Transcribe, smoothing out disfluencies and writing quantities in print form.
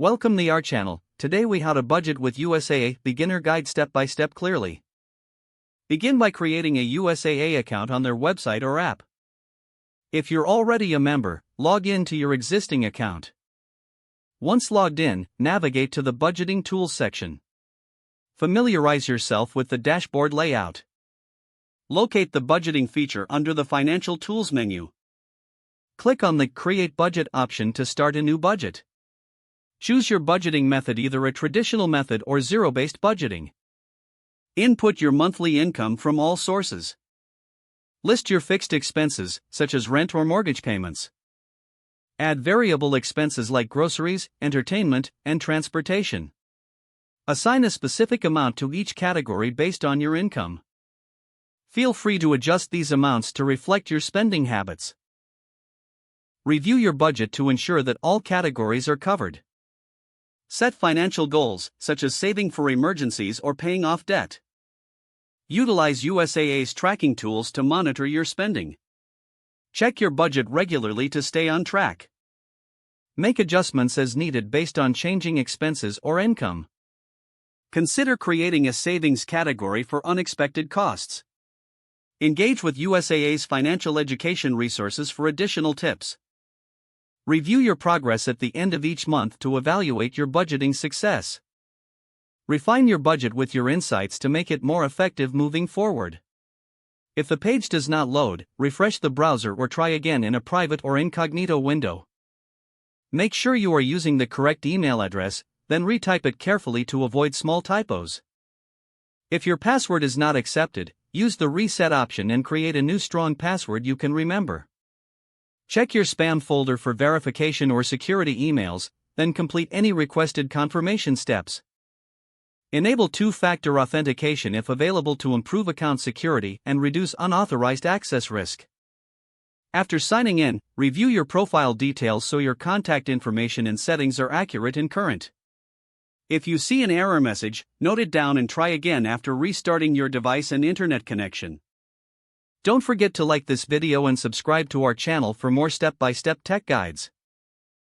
Welcome to our channel. Today we how to budget with USAA beginner guide step by step clearly. Begin by creating a USAA account on their website or app. If you're already a member, log in to your existing account. Once logged in, navigate to the budgeting tools section. Familiarize yourself with the dashboard layout. Locate the budgeting feature under the financial tools menu. Click on the Create Budget option to start a new budget. Choose your budgeting method, either a traditional method or zero-based budgeting. Input your monthly income from all sources. List your fixed expenses, such as rent or mortgage payments. Add variable expenses like groceries, entertainment, and transportation. Assign a specific amount to each category based on your income. Feel free to adjust these amounts to reflect your spending habits. Review your budget to ensure that all categories are covered. Set financial goals, such as saving for emergencies or paying off debt. Utilize USAA's tracking tools to monitor your spending. Check your budget regularly to stay on track. Make adjustments as needed based on changing expenses or income. Consider creating a savings category for unexpected costs. Engage with USAA's financial education resources for additional tips. Review your progress at the end of each month to evaluate your budgeting success. Refine your budget with your insights to make it more effective moving forward. If the page does not load, refresh the browser or try again in a private or incognito window. Make sure you are using the correct email address, then retype it carefully to avoid small typos. If your password is not accepted, use the reset option and create a new strong password you can remember. Check your spam folder for verification or security emails, then complete any requested confirmation steps. Enable two-factor authentication if available to improve account security and reduce unauthorized access risk. After signing in, review your profile details so your contact information and settings are accurate and current. If you see an error message, note it down and try again after restarting your device and internet connection. Don't forget to like this video and subscribe to our channel for more step-by-step tech guides.